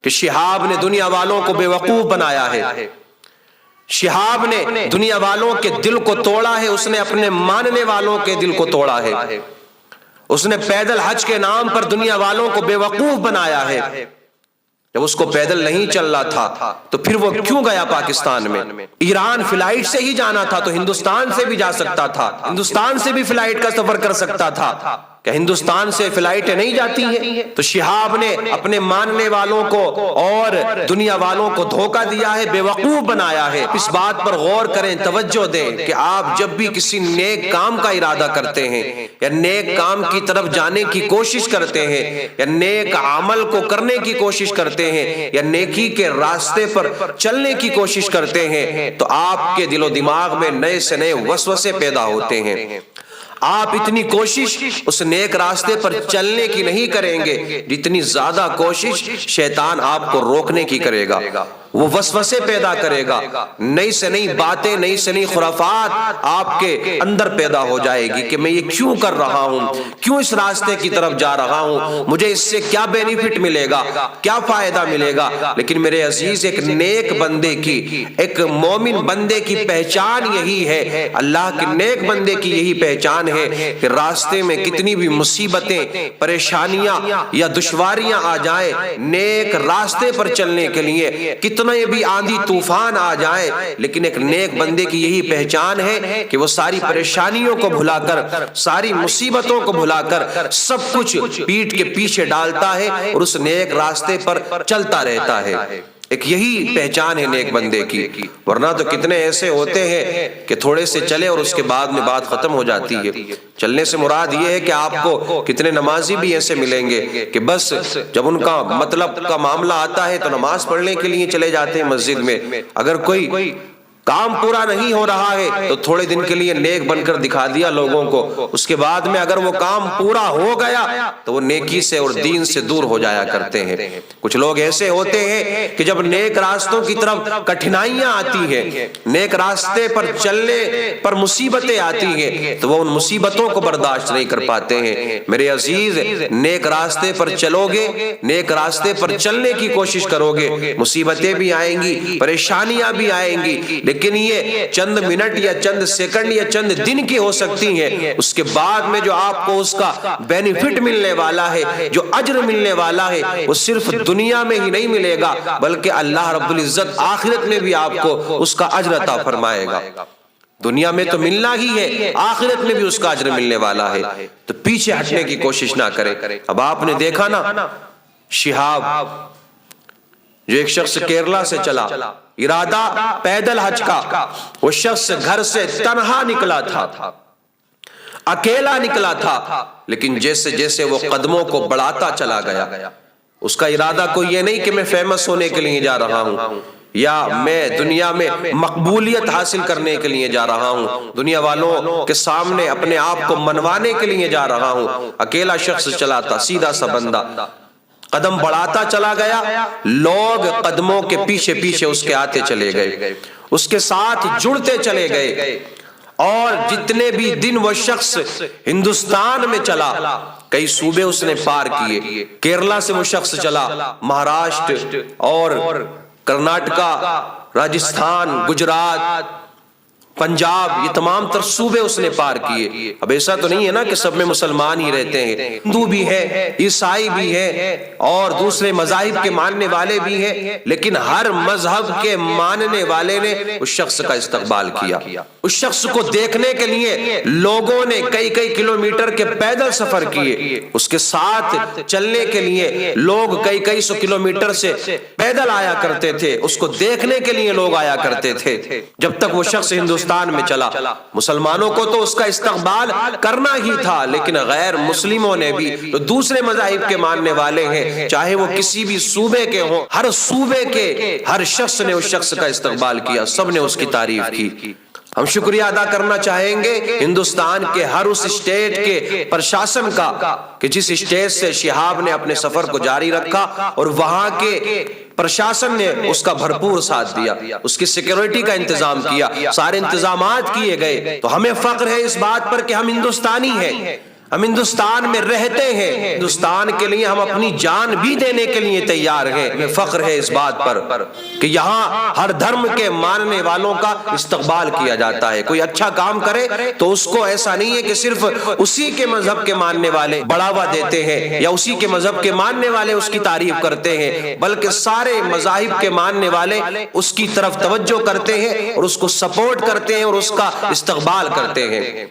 کہ شہاب نے دنیا والوں کو بے وقوف بنایا ہے، شہاب نے دنیا والوں کے دل کو توڑا ہے، اس نے اپنے ماننے والوں کے دل کو توڑا ہے، اس نے پیدل حج کے نام پر دنیا والوں کو بے وقوف بنایا ہے۔ جب اس کو پیدل نہیں چل رہا تھا تو پھر وہ کیوں گیا پاکستان میں؟ ایران فلائٹ سے ہی جانا تھا تو ہندوستان سے بھی جا سکتا تھا، ہندوستان سے بھی فلائٹ کا سفر کر سکتا تھا، کہ ہندوستان سے فلائٹیں نہیں جاتی ہیں؟ تو شہاب نے اپنے ماننے والوں کو اور دنیا والوں کو دھوکہ دیا ہے، بے وقوف بنایا ہے۔ اس بات پر غور کریں، توجہ دیں کہ آپ جب بھی کسی نیک کام کا ارادہ کرتے ہیں یا نیک کام کی طرف جانے کی کوشش کرتے ہیں یا نیک عمل کو کرنے کی کوشش کرتے ہیں یا نیکی کے راستے پر چلنے کی کوشش کرتے ہیں تو آپ کے دل و دماغ میں نئے سے نئے وسوسے پیدا ہوتے ہیں۔ آپ اتنی کوشش اس نیک راستے پر چلنے کی نہیں کریں گے جتنی زیادہ کوشش شیطان آپ کو روکنے کی کرے گا، وہ وسوسے پیدا کرے گا، نئی سے نئی باتیں، نئی سے نئی خرافات آپ کے اندر پیدا ہو جائے گی کہ میں یہ کیوں کر رہا ہوں، کیوں اس راستے کی طرف جا رہا ہوں، مجھے اس سے کیا بینیفٹ ملے گا، کیا فائدہ ملے گا۔ لیکن میرے عزیز، ایک نیک بندے کی، ایک مومن بندے کی پہچان یہی ہے، اللہ کے نیک بندے کی یہی پہچان ہے کہ راستے میں کتنی بھی مصیبتیں، پریشانیاں یا دشواریاں آ جائیں، نیک راستے پر چلنے کے لیے کتنے بھی آندھی طوفان آ جائے، لیکن ایک نیک بندے کی یہی پہچان ہے کہ وہ ساری پریشانیوں کو بھلا کر، ساری مصیبتوں کو بھلا کر سب کچھ پیٹھ کے پیچھے ڈالتا ہے اور اس نیک راستے پر چلتا رہتا ہے۔ ایک یہی پہچان ہے نیک بندے کی، ورنہ تو کتنے ایسے ہوتے ہیں کہ تھوڑے سے چلے اور اس کے بعد میں بات ختم ہو جاتی ہے۔ چلنے سے مراد یہ ہے کہ آپ کو کتنے نمازی بھی ایسے ملیں گے کہ بس جب ان کا مطلب کا معاملہ آتا ہے تو نماز پڑھنے کے لیے چلے جاتے ہیں مسجد میں، اگر کوئی کام پورا نہیں ہو رہا ہے تو تھوڑے دن کے لیے نیک بن کر دکھا دیا لوگوں کو، اس کے بعد میں اگر وہ کام پورا ہو گیا تو وہ نیکی سے اور دین سے دور ہو جایا کرتے ہیں۔ کچھ لوگ ایسے ہوتے ہیں کہ جب نیک راستوں کی طرف کٹھنائیاں آتی ہیں، نیک راستے پر چلنے پر مصیبتیں آتی ہیں تو وہ ان مصیبتوں کو برداشت نہیں کر پاتے ہیں۔ میرے عزیز، نیک راستے پر چلو گے، نیک راستے پر چلنے کی کوشش کرو گے، مصیبتیں بھی آئیں گی، پریشانیاں بھی آئیں گی، لیکن یہ چند منٹ یا چند سیکنڈ یا چند دن کی ہو سکتی ہیں، اس کے بعد میں جو آپ کو اس کا بینیفٹ ملنے والا ہے، جو اجر ملنے والا ہے، وہ صرف دنیا میں ہی نہیں ملے گا بلکہ اللہ رب العزت آخرت میں بھی آپ کو اس کا اجر عطا فرمائے گا۔ دنیا میں تو ملنا ہی ہے، آخرت میں بھی اس کا اجر ملنے والا ہے، تو پیچھے ہٹنے کی کوشش نہ کریں۔ اب آپ نے دیکھا نا، شہاب جو ایک شخص کیرلا سے چلا، ارادہ پیدل حج کا، وہ شخص گھر سے تنہا نکلا تھا، اکیلا نکلا تھا، لیکن جیسے جیسے وہ قدموں کو بڑھاتا چلا گیا، اس کا ارادہ کوئی یہ نہیں کہ میں فیمس ہونے کے لیے جا رہا ہوں یا میں دنیا میں مقبولیت حاصل کرنے کے لیے جا رہا ہوں، دنیا والوں کے سامنے اپنے آپ کو منوانے کے لیے جا رہا ہوں۔ اکیلا شخص چلا تھا، سیدھا سا بندہ، قدم بڑھاتا چلا گیا، لوگ قدموں کے پیچھے پیچھے اس کے آتے چلے گئے، اس کے ساتھ جڑتے چلے گئے، اور جتنے بھی دن وہ شخص ہندوستان میں چلا، کئی صوبے اس نے پار کیے، کیرلا سے وہ شخص چلا، مہاراشٹر اور کرناٹکا، راجستھان، گجرات، پنجاب، یہ تمام تر صوبے اس نے پار کیے۔ اب ایسا تو نہیں ہے نا کہ سب میں مسلمان ہی رہتے ہیں، ہندو بھی ہے، عیسائی بھی ہے اور دوسرے مذاہب کے ماننے والے بھی ہیں، لیکن ہر مذہب کے ماننے والے نے اس شخص کا استقبال کیا۔ اس شخص کو دیکھنے کے لیے لوگوں نے کئی کئی کلومیٹر کے پیدل سفر کیے، اس کے ساتھ چلنے کے لیے لوگ کئی کئی سو کلومیٹر سے پیدل آیا کرتے تھے، اس کو دیکھنے کے لیے لوگ آیا کرتے تھے۔ جب تک وہ شخص ہندوستان میں چلا، مسلمانوں کو تو اس کا استقبال کرنا ہی تھا، لیکن غیر مسلموں نے بھی، جو دوسرے مذاہب کے ماننے والے ہیں، چاہے وہ کسی بھی صوبے کے ہوں، ہر صوبے کے ہر شخص نے اس شخص کا استقبال کیا، سب نے اس کی تعریف کی۔ ہم شکریہ ادا کرنا چاہیں گے ہندوستان کے ہر اس اسٹیٹ کے پرشاسن کا کہ جس اسٹیٹ سے شہاب نے اپنے سفر کو جاری رکھا اور وہاں کے پرشاسن نے اس کا بھرپور ساتھ دیا، اس کی سیکیورٹی کا انتظام کیا، سارے انتظامات کیے گئے۔ تو ہمیں فخر ہے اس بات پر کہ ہم ہندوستانی ہیں، ہم ہندوستان میں رہتے ہیں، ہندوستان کے لیے ہم اپنی جان بھی دینے کے لیے تیار ہیں۔ ہمیں فخر ہے اس بات پر کہ یہاں ہر دھرم کے ماننے والوں کا استقبال کیا جاتا ہے۔ کوئی اچھا کام کرے تو اس کو ایسا نہیں ہے کہ صرف اسی کے مذہب کے ماننے والے بڑھاوا دیتے ہیں یا اسی کے مذہب کے ماننے والے اس کی تعریف کرتے ہیں، بلکہ سارے مذاہب کے ماننے والے اس کی طرف توجہ کرتے ہیں اور اس کو سپورٹ کرتے ہیں اور اس کا استقبال کرتے ہیں۔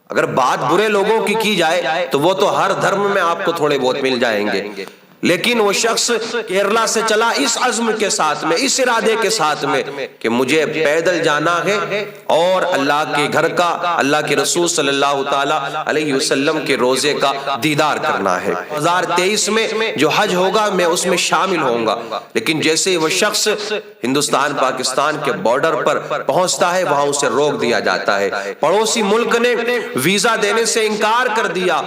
اگر بات برے لوگوں کی جائے تو وہ تو ہر دھرم میں آپ کو تھوڑے بہت مل جائیں گے، لیکن وہ شخص کیرلا سے چلا اس عزم کے ساتھ میں، اس ارادے کے ساتھ میں کہ مجھے پیدل جانا ہے اور اللہ کے گھر کا، اللہ کے رسول صلی اللہ تعالی علیہ وسلم کے روزے کا دیدار کرنا ہے۔ 2023 میں جو حج ہوگا میں اس میں شامل ہوں گا، لیکن جیسے وہ شخص ہندوستان پاکستان کے بارڈر پر پہنچتا ہے وہاں اسے روک دیا جاتا ہے۔ پڑوسی ملک نے ویزا دینے سے انکار کر دیا،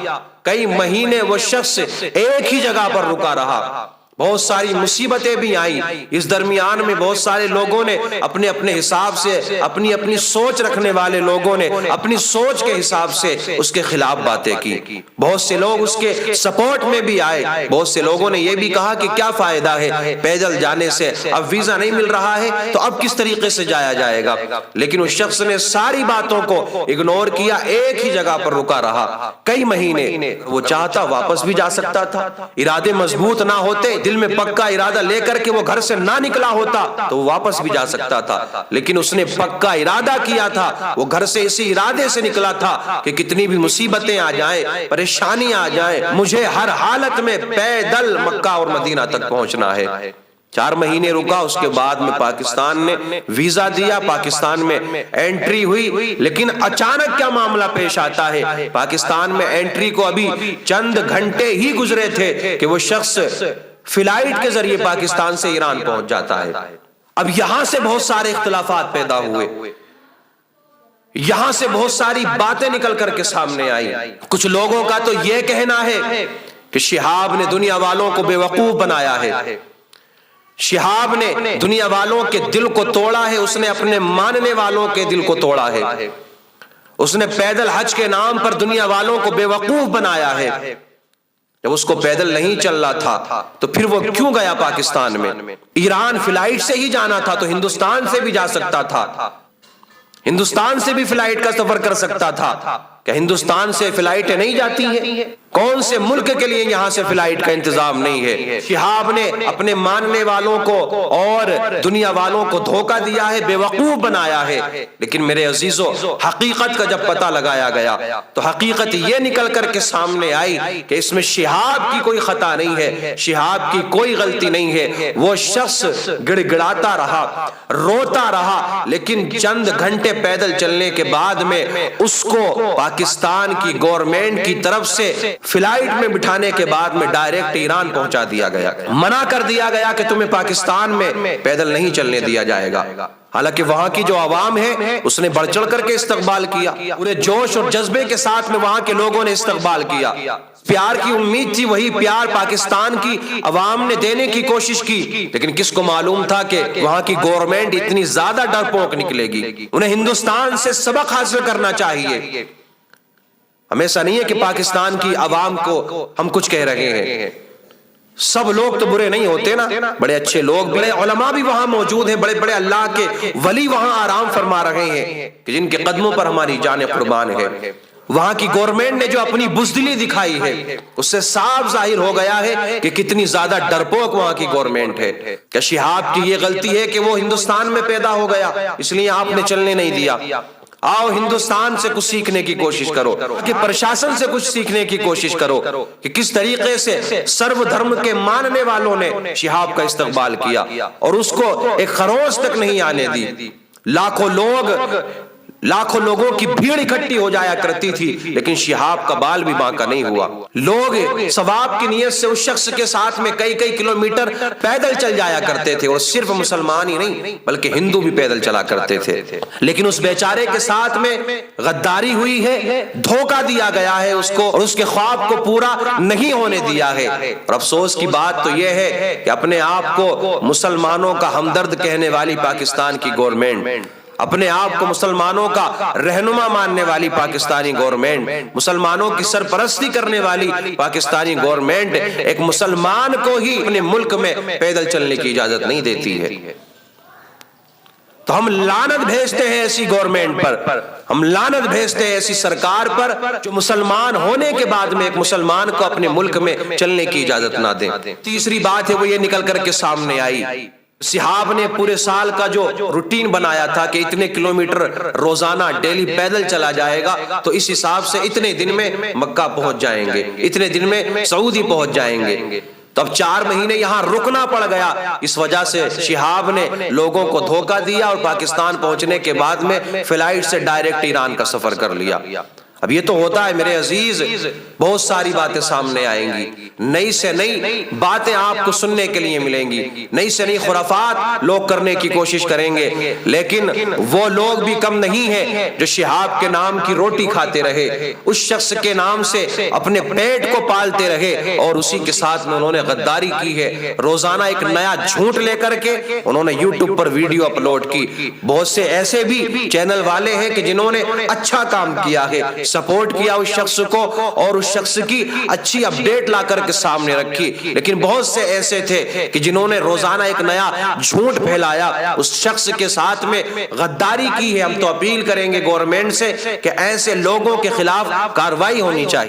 کئی مہینے وہ شخص ایک ہی جگہ پر رکا رہا، بہت ساری مصیبتیں بھی آئیں۔ اس درمیان میں بہت سارے لوگوں نے اپنے اپنے حساب سے، اپنی اپنی سوچ رکھنے والے لوگوں نے اپنی سوچ کے حساب سے اس کے خلاف باتیں کی، بہت سے لوگ اس کے سپورٹ میں بھی آئے، بہت سے لوگوں نے یہ بھی کہا کہ کیا فائدہ ہے پیدل جانے سے، اب ویزا نہیں مل رہا ہے تو اب کس طریقے سے جایا جائے گا، لیکن اس شخص نے ساری باتوں کو اگنور کیا، ایک ہی جگہ پر رکا رہا کئی مہینے۔ وہ چاہتا واپس بھی جا سکتا تھا، ارادے مضبوط نہ ہوتے، دل میں پکا ارادہ لے کر کے وہ گھر سے نہ نکلا ہوتا تو وہ واپس بھی جا سکتا تھا، لیکن اس نے پکا ارادہ کیا تھا، وہ گھر سے اسی ارادے سے نکلا تھا کہ کتنی بھی مصیبتیں آ جائیں، پریشانی آ جائیں، مجھے ہر حالت میں پیدل مکہ اور مدینہ تک پہنچنا ہے۔ 4 مہینے رکا، اس کے بعد میں پاکستان نے ویزا دیا، پاکستان میں انٹری ہوئی، لیکن اچانک کیا معاملہ پیش آتا ہے، پاکستان میں انٹری کو ابھی چند گھنٹے ہی گزرے تھے کہ وہ شخص فلائٹ کے ذریعے پاکستان سے ایران پہنچ جاتا ہے۔ اب یہاں سے بہت سارے اختلافات پیدا ہوئے، یہاں سے بہت ساری باتیں نکل کر کے سامنے آئی۔ کچھ لوگوں کا تو یہ کہنا ہے کہ شہاب نے دنیا والوں کو بے وقوف بنایا ہے، شہاب نے دنیا والوں کے دل کو توڑا ہے، اس نے اپنے ماننے والوں کے دل کو توڑا ہے، اس نے پیدل حج کے نام پر دنیا والوں کو بے وقوف بنایا ہے۔ جب اس کو پیدل نہیں چل رہا تھا تو پھر وہ کیوں گیا پاکستان میں؟ ایران فلائٹ سے ہی جانا تھا تو ہندوستان سے بھی جا سکتا تھا، ہندوستان سے بھی فلائٹ کا سفر کر سکتا تھا، کہ ہندوستان سے فلائٹیں نہیں جاتی ہیں؟ کون سے ملک کے لیے یہاں سے فلائٹ کا انتظام نہیں ہے؟ شہاب نے اپنے ماننے والوں کو اور دنیا والوں کو دھوکہ دیا ہے، بے وقوف بنایا ہے۔ لیکن میرے عزیزو، حقیقت کا جب پتہ لگایا گیا تو حقیقت یہ نکل کر کے سامنے آئی کہ اس میں شہاب کی کوئی خطا نہیں ہے، شہاب کی کوئی غلطی نہیں ہے۔ وہ شخص گڑ گڑاتا رہا، روتا رہا، لیکن چند گھنٹے پیدل چلنے کے بعد میں اس کو پاکستان کی گورنمنٹ کی طرف سے فلائٹ میں بٹھانے کے بعد میں ڈائریکٹ ایران پہنچا دیا گیا، منع کر دیا گیا کہ تمہیں پاکستان میں پیدل نہیں چلنے دیا جائے گا۔ حالانکہ وہاں کی جو عوام ہے اس نے بڑھ چڑھ کر کے استقبال کیا، پورے جوش اور جذبے کے ساتھ میں وہاں کے لوگوں نے استقبال کیا، پیار کی امید تھی، وہی پیار پاکستان کی عوام نے دینے کی کوشش کی، لیکن کس کو معلوم تھا کہ وہاں کی گورنمنٹ اتنی زیادہ ڈرپوک نکلے گی۔ انہیں ہندوستان سے سبق حاصل کرنا چاہیے۔ ہمیشہ نہیں ہے کہ پاکستان کی عوام کو ہم کچھ کہہ رہے ہیں، سب لوگ تو برے نہیں ہوتے نا، بڑے اچھے لوگ، بڑے علماء بھی وہاں موجود ہیں، بڑے بڑے اللہ کے ولی وہاں آرام فرما رہے ہیں کہ جن کے قدموں پر ہماری جانیں قربان ہے۔ وہاں کی گورنمنٹ نے جو اپنی بزدلی دکھائی ہے اس سے صاف ظاہر ہو گیا ہے کہ کتنی زیادہ ڈرپوک وہاں کی گورنمنٹ ہے۔ کہ شہاب کی یہ غلطی ہے کہ وہ ہندوستان میں پیدا ہو گیا، اس لیے آپ نے چلنے نہیں دیا۔ آؤ ہندوستان سے کچھ سیکھنے کی کوشش کرو، کہ پرشاسن سے کچھ سیکھنے کی کوشش کرو کہ کس طریقے سے سرو دھرم کے ماننے والوں نے شہاب کا استقبال کیا اور اس کو ایک خروش تک نہیں آنے دی۔ لاکھوں لوگوں کی بھیڑ اکٹھی ہو جایا کرتی تھی لیکن شہاب کا بال بھی باقی نہیں ہوا۔ لوگ ثواب کی نیت سے اس شخص کے ساتھ میں کئی کلومیٹر پیدل چل جایا کرتے تھے، اور صرف مسلمان ہی نہیں بلکہ ہندو بھی پیدل چلا کرتے تھے، لیکن اس بیچارے کے ساتھ میں غداری ہوئی ہے، دھوکہ دیا گیا ہے اس کو، اور اس کے خواب کو پورا نہیں ہونے دیا ہے۔ اور افسوس کی بات تو یہ ہے کہ اپنے آپ کو مسلمانوں کا ہمدرد کہنے والی پاکستان کی گورنمنٹ اپنے آپ کو مسلمانوں کا رہنما ماننے والی پاکستانی گورنمنٹ، مسلمانوں کی سرپرستی کرنے والی پاکستانی گورنمنٹ ایک مسلمان کو ہی اپنے ملک میں پیدل چلنے کی اجازت نہیں دیتی ہے۔ تو ہم لعنت بھیجتے ہیں ایسی گورنمنٹ پر، ہم لعنت بھیجتے ہیں ایسی سرکار پر جو مسلمان ہونے کے بعد میں ایک مسلمان کو اپنے ملک میں چلنے کی اجازت نہ دیں۔ تیسری بات ہے وہ یہ نکل کر کے سامنے آئی، صحاب نے پورے سال کا جو روٹین بنایا تھا کہ اتنے کلومیٹر روزانہ ڈیلی پیدل چلا جائے گا، تو اس حساب سے اتنے دن میں مکہ پہنچ جائیں گے، اتنے دن میں سعودی پہنچ جائیں گے۔ تب 4 مہینے یہاں رکنا پڑ گیا، اس وجہ سے شہاب نے لوگوں کو دھوکہ دیا اور پاکستان پہنچنے کے بعد میں فلائٹ سے ڈائریکٹ ایران کا سفر کر لیا۔ اب یہ تو ہوتا ہے میرے عزیز، بہت ساری باتیں سامنے آئیں گی، نئی سے نئی باتیں آپ کو سننے کے لیے ملیں گی، نئی سے نئی خرافات لوگ کرنے کی کوشش کریں گے، لیکن وہ لوگ بھی کم نہیں ہیں جو شہاب کے نام کی روٹی کھاتے رہے، اس شخص کے نام سے اپنے پیٹ کو پالتے رہے اور اسی کے ساتھ میں انہوں نے غداری کی ہے۔ روزانہ ایک نیا جھوٹ لے کر کے انہوں نے یوٹیوب پر ویڈیو اپلوڈ کی۔ بہت سے ایسے بھی چینل والے ہیں کہ جنہوں نے اچھا کام کیا ہے، سپورٹ کیا اس شخص کو اور اس شخص کی اچھی اپڈیٹ لا کر کے سامنے رکھی، لیکن بہت سے ایسے تھے کہ جنہوں نے روزانہ ایک نیا جھوٹ پھیلایا، اس شخص کے ساتھ میں غداری کی ہے۔ ہم تو اپیل کریں گے گورنمنٹ سے کہ ایسے لوگوں کے خلاف کارروائی ہونی چاہیے۔